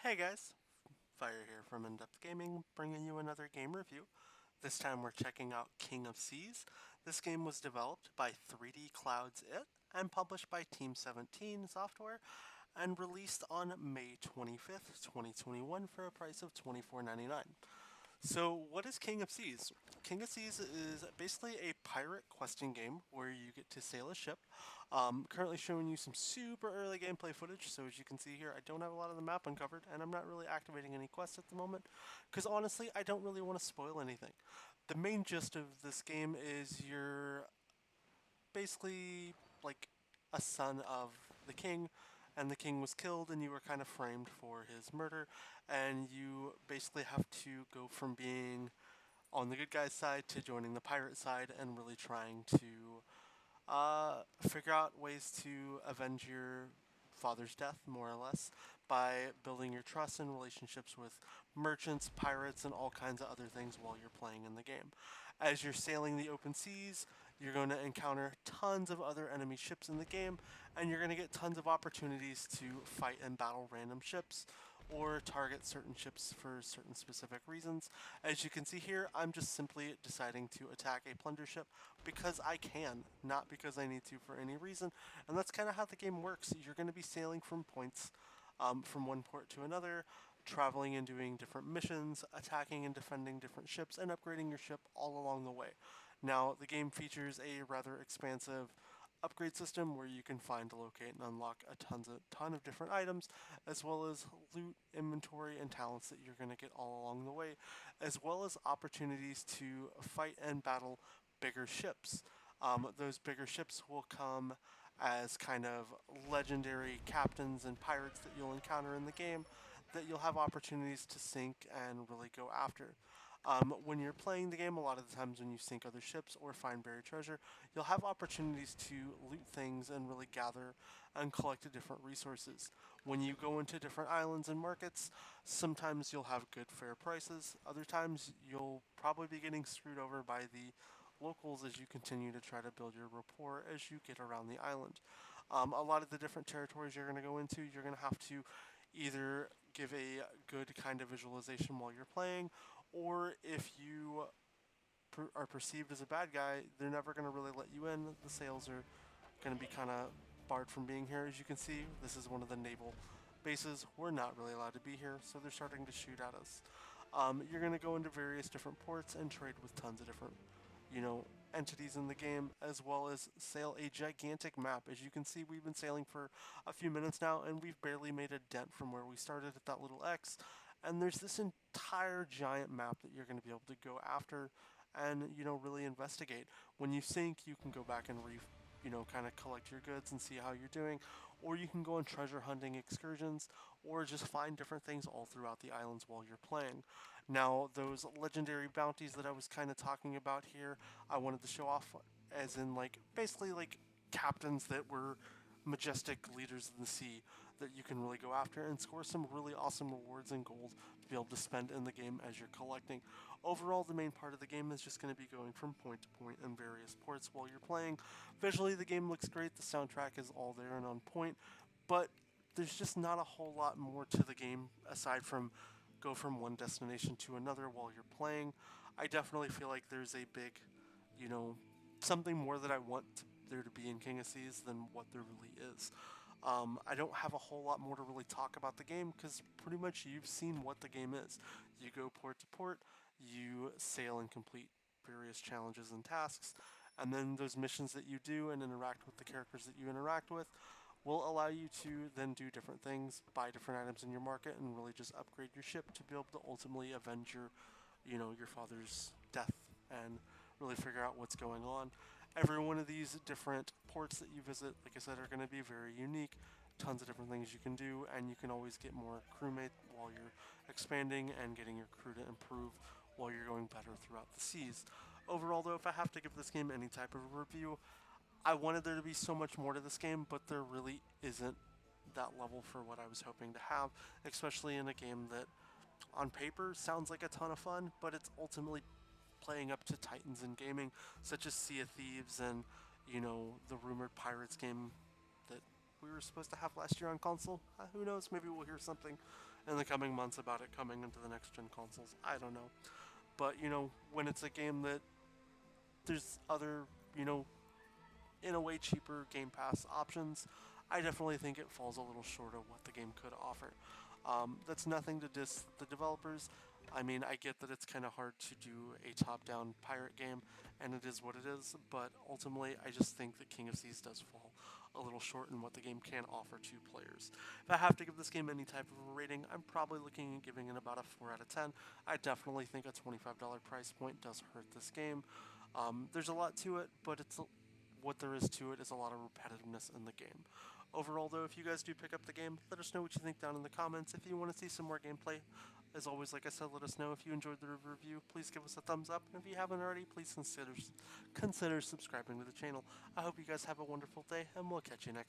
Hey guys, Fire here from InDepth Gaming, bringing you another game review. This time we're checking out King of Seas. This game was developed by 3D Clouds It and published by Team 17 Software and released on May 25th, 2021 for a price of $24.99. So, what is King of Seas? King of Seas is basically a pirate questing game where you get to sail a ship. Currently showing you some super early gameplay footage, so as you can see here, I don't have a lot of the map uncovered, and I'm not really activating any quests at the moment, because honestly, I don't really want to spoil anything. The main gist of this game is you're basically like a son of the king, and the king was killed, and you were kind of framed for his murder, and you basically have to go from being on the good guy's side to joining the pirate side and really trying to figure out ways to avenge your father's death, more or less, by building your trust and relationships with merchants, pirates, and all kinds of other things while you're playing in the game. As you're sailing the open seas, you're going to encounter tons of other enemy ships in the game, and you're going to get tons of opportunities to fight and battle random ships or target certain ships for certain specific reasons. As you can see here, I'm just simply deciding to attack a plunder ship because I can, not because I need to for any reason. And that's kind of how the game works. You're going to be sailing from points from one port to another, traveling and doing different missions, attacking and defending different ships, and upgrading your ship all along the way. Now, the game features a rather expansive upgrade system where you can find, locate, and unlock a ton of different items, as well as loot, inventory, and talents that you're going to get all along the way, as well as opportunities to fight and battle bigger ships. Those bigger ships will come as kind of legendary captains and pirates that you'll encounter in the game that you'll have opportunities to sink and really go after. When you're playing the game, a lot of the times when you sink other ships or find buried treasure, you'll have opportunities to loot things and really gather and collect different resources. When you go into different islands and markets, sometimes you'll have good, fair prices. Other times, you'll probably be getting screwed over by the locals as you continue to try to build your rapport as you get around the island. A lot of the different territories you're going to go into, you're going to have to either give a good kind of visualization while you're playing, or if you are perceived as a bad guy, they're never going to really let you in. The sails are going to be kind of barred from being here. As you can see, this is one of the naval bases. We're not really allowed to be here, so they're starting to shoot at us. You're going to go into various different ports and trade with tons of different, entities in the game, as well as sail a gigantic map. As you can see, we've been sailing for a few minutes now, and we've barely made a dent from where we started at that little X. And there's this entire giant map that you're going to be able to go after and, really investigate. When you sink, you can go back and kind of collect your goods and see how you're doing, or you can go on treasure hunting excursions, or just find different things all throughout the islands while you're playing. Now, those legendary bounties that I was kind of talking about here, I wanted to show off as in, like, basically, like, captains that were majestic leaders in the sea that you can really go after and score some really awesome rewards and gold to be able to spend in the game as you're collecting. Overall, the main part of the game is just going to be going from point to point in various ports while you're playing. Visually, the game looks great, the soundtrack is all there and on point, but there's just not a whole lot more to the game aside from go from one destination to another while you're playing. I definitely feel like there's a big, you know, something more that I want there to be in King of Seas than what there really is. I don't have a whole lot more to really talk about the game because pretty much you've seen what the game is. You go port to port, you sail and complete various challenges and tasks, and then those missions that you do and interact with the characters that you interact with will allow you to then do different things, buy different items in your market, and really just upgrade your ship to be able to ultimately avenge your father's death and really figure out what's going on. Every one of these different ports that you visit, like I said, are going to be very unique. Tons of different things you can do, and you can always get more crewmate while you're expanding and getting your crew to improve while you're going better throughout the seas. Overall, though, if I have to give this game any type of a review, I wanted there to be so much more to this game, but there really isn't that level for what I was hoping to have, especially in a game that on paper sounds like a ton of fun, but it's ultimately playing up to titans in gaming, such as Sea of Thieves and, the rumored Pirates game that we were supposed to have last year on console. Who knows? Maybe we'll hear something in the coming months about it coming into the next gen consoles. I don't know. But, when it's a game that there's other, in a way cheaper Game Pass options, I definitely think it falls a little short of what the game could offer. That's nothing to diss the developers. I mean, I get that it's kind of hard to do a top down pirate game, and it is what it is, but ultimately, I just think that King of Seas does fall a little short in what the game can offer to players. If I have to give this game any type of a rating, I'm probably looking at giving it about a 4 out of 10. I definitely think a $25 price point does hurt this game. There's a lot to it, but what there is to it is a lot of repetitiveness in the game. Overall, though, if you guys do pick up the game, let us know what you think down in the comments. If you want to see some more gameplay, as always, like I said, let us know. If you enjoyed the review, please give us a thumbs up. And if you haven't already, please consider subscribing to the channel. I hope you guys have a wonderful day, and we'll catch you next time.